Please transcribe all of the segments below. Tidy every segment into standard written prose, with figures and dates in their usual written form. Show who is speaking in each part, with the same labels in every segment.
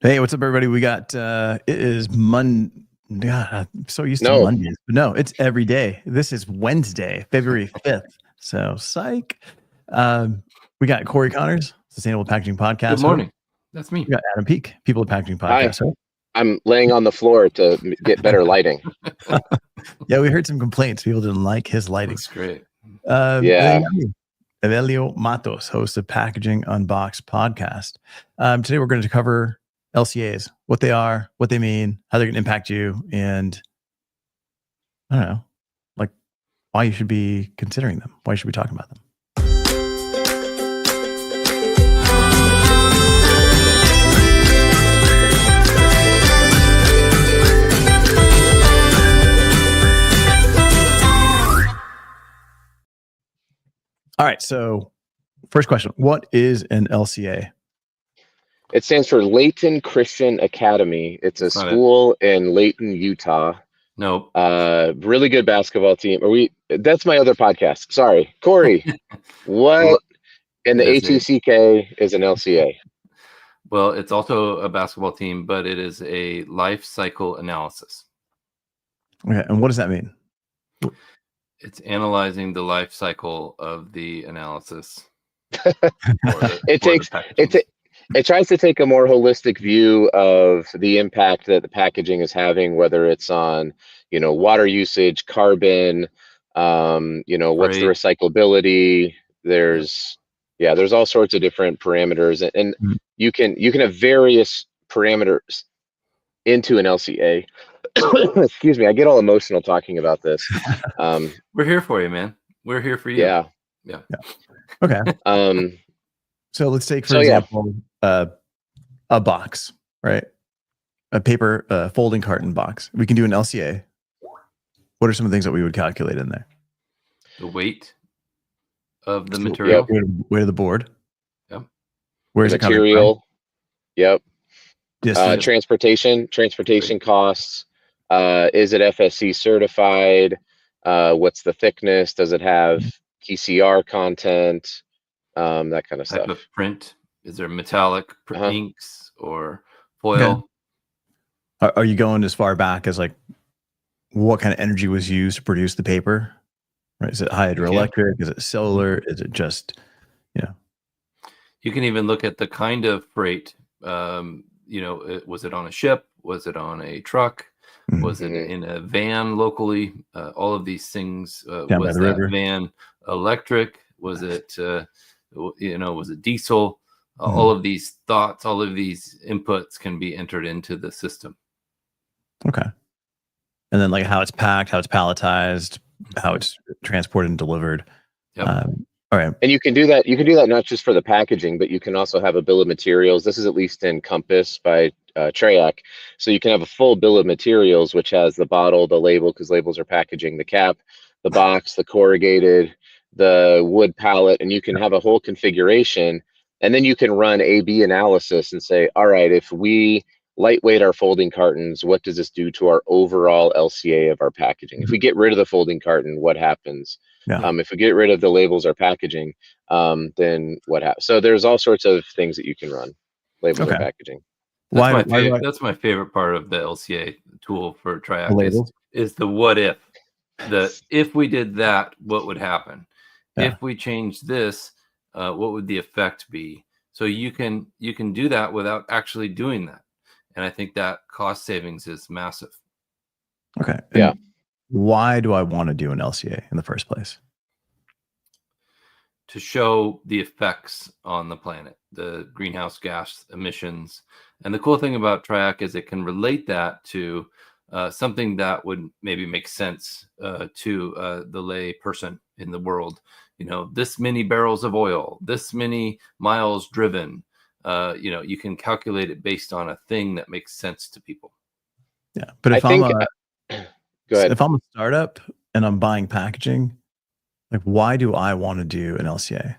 Speaker 1: Hey, what's up, everybody? We got it is Monday. God, I'm so used to Mondays, but no, it's every day. This is Wednesday, February 5th. So psych. We got Cory Connors, Sustainable Packaging Podcast.
Speaker 2: Good morning. That's me.
Speaker 1: We got Adam Peak, People of Packaging Podcast.
Speaker 3: Hi. I'm laying on the floor to get better lighting.
Speaker 1: Yeah, we heard some complaints. People didn't like his lighting.
Speaker 2: That's great.
Speaker 3: Yeah.
Speaker 1: Evelio Mattos, host of Packaging Unboxed podcast. Today we're going to cover LCAs, what they are, what they mean, how they're going to impact you, and I don't know, like why you should be considering them, why you should be talking about them. All right, so first question, what is an LCA?
Speaker 3: It stands for Layton Christian Academy. It's a school in Layton, Utah.
Speaker 2: Nope.
Speaker 3: Really good basketball team. That's my other podcast. Sorry. Cory, what in the ATCK is an LCA?
Speaker 2: Well, it's also a basketball team, but it is a life cycle analysis.
Speaker 1: Okay, and what does that mean?
Speaker 2: It's analyzing the life cycle of the analysis.
Speaker 3: It tries to take a more holistic view of the impact that the packaging is having, whether it's on, water usage, carbon, what's the recyclability. There's all sorts of different parameters, and you can have various parameters into an LCA. Excuse me, I get all emotional talking about this.
Speaker 2: We're here for you, man. We're here for you.
Speaker 3: Yeah.
Speaker 1: Okay. So let's take, for example, a box, right? A paper folding carton box. We can do an LCA. What are some of the things that we would calculate in there?
Speaker 2: The weight of the material.
Speaker 1: Weight of the board.
Speaker 2: Yep.
Speaker 1: Where's
Speaker 3: the material? Yep. Transportation costs. Is it FSC certified? What's the thickness? Does it have PCR content? That kind of stuff.
Speaker 2: Type of print. Is there metallic inks or foil?
Speaker 1: Okay. Are you going as far back as like what kind of energy was used to produce the paper? Right? Is it hydroelectric? Is it solar? Is it just,
Speaker 2: You can even look at the kind of freight. Was it on a ship? Was it on a truck? Was it in a van locally? All of these things. Was that van electric? Was it, was it diesel? All of these thoughts, all of these inputs can be entered into the system.
Speaker 1: Okay. And then like how it's packed, how it's palletized, how it's transported and delivered.
Speaker 2: Yep.
Speaker 1: All right.
Speaker 3: And you can do that. You can do that not just for the packaging, but you can also have a bill of materials. This is at least in Compass by Triac. So you can have a full bill of materials, which has the bottle, the label, because labels are packaging, the cap, the box, the corrugated, the wood pallet, and you can have a whole configuration. And then you can run A/B analysis and say, all right, if we lightweight our folding cartons, what does this do to our overall LCA of our packaging? If we get rid of the folding carton, what happens? If we get rid of the labels or packaging, then what happens? So there's all sorts of things that you can run, labels or packaging.
Speaker 2: That's my favorite part of the LCA tool for Triac is the what if. If we did that, what would happen? If we change this, what would the effect be? So you can do that without actually doing that. And I think that cost savings is massive.
Speaker 1: Okay. And why do I want to do an LCA in the first place?
Speaker 2: To show the effects on the planet, the greenhouse gas emissions. And the cool thing about Triac is it can relate that to something that would maybe make sense to the lay person in the world. This many barrels of oil, this many miles driven. You can calculate it based on a thing that makes sense to people.
Speaker 1: Yeah, but if I'm a startup and I'm buying packaging, like why do I want to do an LCA?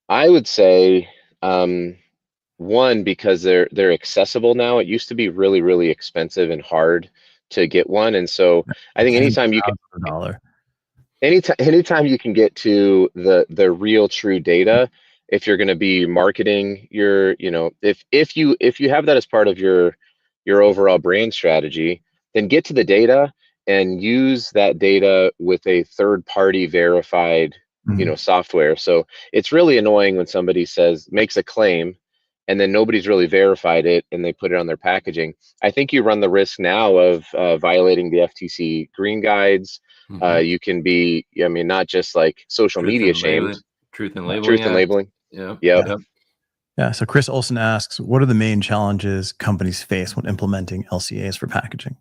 Speaker 3: I would say one, because they're accessible now. It used to be really, really expensive and hard to get one, and so I think anytime you can get to the real true data, if you're going to be marketing your, if you have that as part of your overall brand strategy, then get to the data and use that data with a third party verified, software. So it's really annoying when somebody makes a claim and then nobody's really verified it and they put it on their packaging. I think you run the risk now of violating the FTC green guides. You can be, not just like social media shamed.
Speaker 2: Truth and labeling.
Speaker 3: Truth and labeling.
Speaker 2: Yeah.
Speaker 3: Yep.
Speaker 1: Yeah. So Chris Olson asks, what are the main challenges companies face when implementing LCAs for packaging?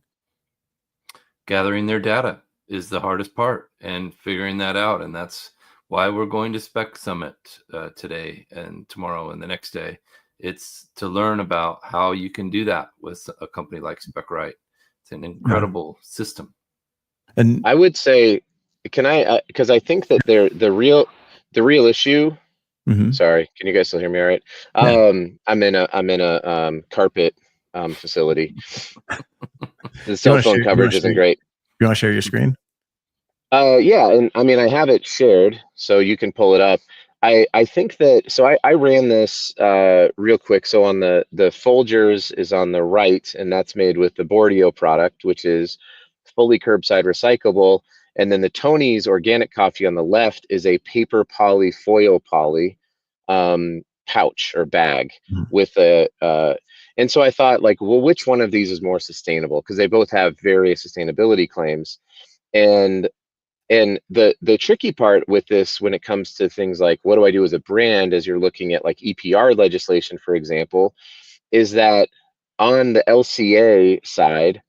Speaker 2: Gathering their data is the hardest part and figuring that out. And that's why we're going to Spec Summit today and tomorrow and the next day. It's to learn about how you can do that with a company like SpecRite. It's an incredible system.
Speaker 3: And I would say, can I, because I think that the real issue. Sorry, can you guys still hear me all right? Yeah. I'm in a carpet facility. The cell phone coverage isn't great.
Speaker 1: You want to share your screen?
Speaker 3: Yeah, and I have it shared, so you can pull it up. I think that, so I ran this real quick. So on the Folgers is on the right, and that's made with the Bordio product, which is fully curbside recyclable. And then the Tony's organic coffee on the left is a paper poly foil poly pouch or bag with a and so I thought, like, well, which one of these is more sustainable? Because they both have various sustainability claims. And the tricky part with this, when it comes to things like, what do I do as a brand, as you're looking at like EPR legislation, for example, is that on the LCA side,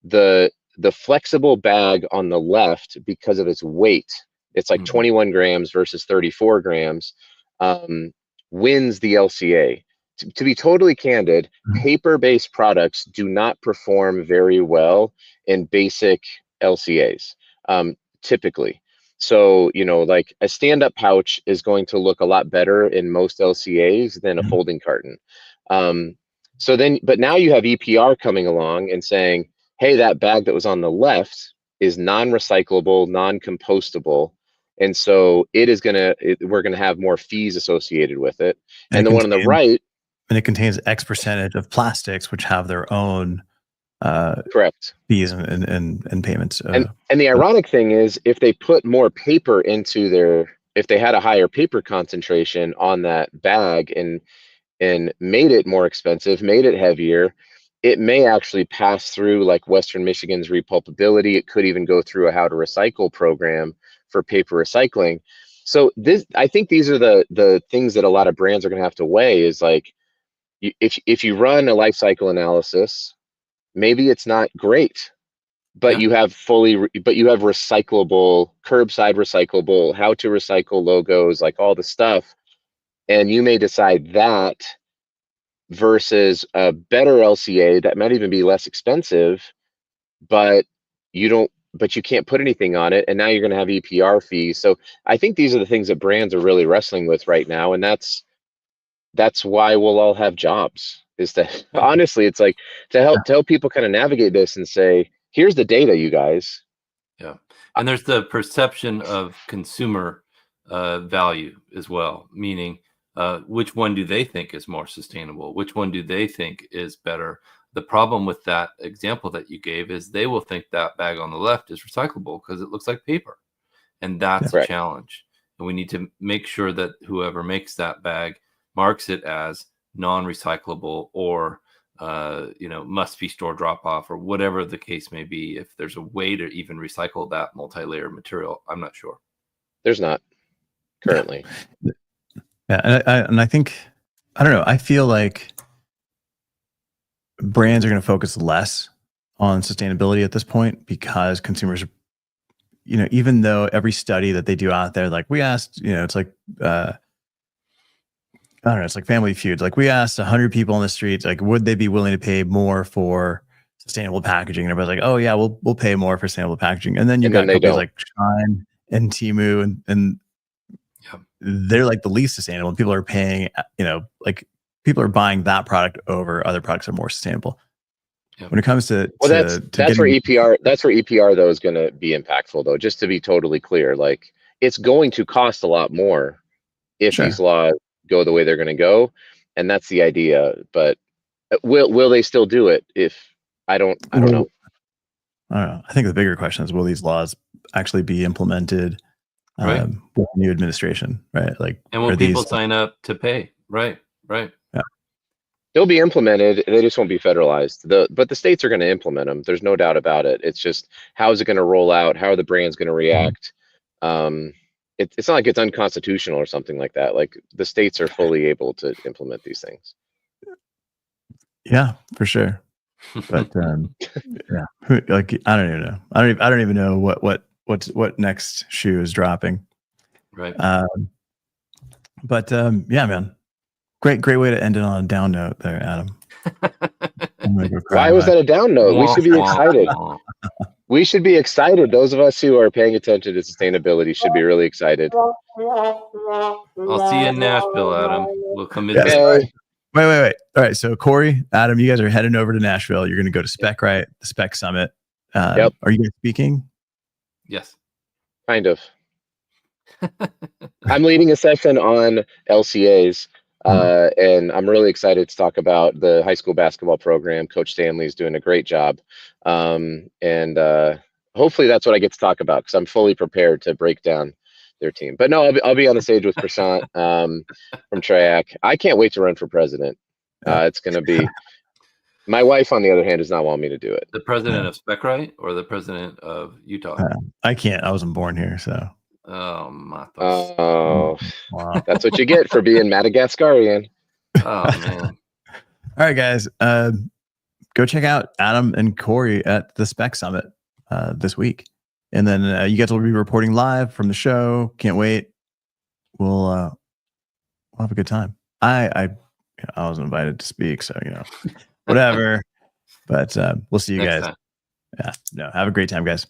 Speaker 3: the flexible bag on the left, because of its weight, it's like 21 grams versus 34 grams, wins the LCA. To be totally candid, paper-based products do not perform very well in basic LCAs, typically. So, like a stand-up pouch is going to look a lot better in most LCAs than a folding carton. So then, but now you have EPR coming along and saying, hey, that bag that was on the left is non-recyclable, non-compostable. And so we're going to have more fees associated with it. And the one on the right.
Speaker 1: And it contains X percentage of plastics, which have their own
Speaker 3: correct
Speaker 1: fees and payments.
Speaker 3: And the ironic thing is, if they put more paper into if they had a higher paper concentration on that bag and made it more expensive, made it heavier, it may actually pass through like Western Michigan's repulpability. It could even go through a how to recycle program for paper recycling. So I think these are the things that a lot of brands are going to have to weigh, is like, if you run a life cycle analysis, maybe it's not great, but you have recyclable, curbside recyclable, how to recycle logos, like all the stuff. And you may decide that versus a better LCA that might even be less expensive, but you can't put anything on it. And now you're going to have EPR fees. So I think these are the things that brands are really wrestling with right now. And that's why we'll all have jobs, is to honestly, it's like to help people kind of navigate this and say, here's the data, you guys.
Speaker 2: Yeah. And there's the perception of consumer value as well, meaning which one do they think is more sustainable? Which one do they think is better? The problem with that example that you gave is they will think that bag on the left is recyclable because it looks like paper. And that's a challenge. And we need to make sure that whoever makes that bag marks it as non-recyclable or must be store drop off, or whatever the case may be. If there's a way to even recycle that multi-layer material, I'm not sure.
Speaker 3: There's not currently.
Speaker 1: Yeah, and I think, I don't know, I feel like brands are going to focus less on sustainability at this point, because consumers are, even though every study that they do out there, like we asked, it's like, I don't know, it's like Family Feud. Like we asked 100 people on the street, like, would they be willing to pay more for sustainable packaging? And everybody's like, oh yeah, we'll pay more for sustainable packaging. And then you got companies like Shine and Temu and they're like the least sustainable. And people are paying, like people are buying that product over other products that are more sustainable. Yep. When it comes to
Speaker 3: that's where EPR though is going to be impactful though. Just to be totally clear, like it's going to cost a lot more if these laws go the way they're going to go, and that's the idea. But will they still do it? If I don't know.
Speaker 1: I don't know. I think the bigger question is, will these laws actually be implemented
Speaker 2: Right.
Speaker 1: with new administration, right? Like,
Speaker 2: And will
Speaker 1: are
Speaker 2: people
Speaker 1: these
Speaker 2: sign up to pay? Right.
Speaker 1: Yeah.
Speaker 3: They'll be implemented. They just won't be federalized. But the states are going to implement them. There's no doubt about it. It's just, how is it going to roll out? How are the brands going to react? It's not like it's unconstitutional or something like that. Like, the states are fully able to implement these things.
Speaker 1: Yeah, for sure. But yeah, like, I don't even know. I don't even know what next shoe is dropping.
Speaker 2: Right.
Speaker 1: But yeah, man, great way to end it on a down note there, Adam. I'm gonna go cry.
Speaker 3: Why was that a down note? We should be excited. We should be excited. Those of us who are paying attention to sustainability should be really excited.
Speaker 2: I'll see you in Nashville, Adam. We'll come in.
Speaker 3: Okay.
Speaker 1: Wait. All right. So Cory, Adam, you guys are heading over to Nashville. You're going to go to Spec, right? The Spec Summit.
Speaker 3: Yep.
Speaker 1: Are you guys speaking?
Speaker 2: Yes.
Speaker 3: Kind of. I'm leading a session on LCAs, and I'm really excited to talk about the high school basketball program. Coach Stanley is doing a great job, and hopefully that's what I get to talk about, because I'm fully prepared to break down their team. But no, I'll be on the stage with Prashant from Triac. I can't wait to run for president. It's going to be. My wife, on the other hand, does not want me to do it.
Speaker 2: The president of Spec, right? Or the president of Utah?
Speaker 1: I can't. I wasn't born here, so.
Speaker 2: Oh, Mattos.
Speaker 3: Oh,
Speaker 1: Wow.
Speaker 3: that's what you get for being Madagascarian.
Speaker 2: Oh, man.
Speaker 1: All right, guys. Go check out Adam and Cory at the Spec Summit this week. And then you guys will be reporting live from the show. Can't wait. We'll have a good time. I wasn't invited to speak, so whatever. But we'll see you
Speaker 2: Next
Speaker 1: guys.
Speaker 2: time.
Speaker 1: Yeah. No, have a great time, guys.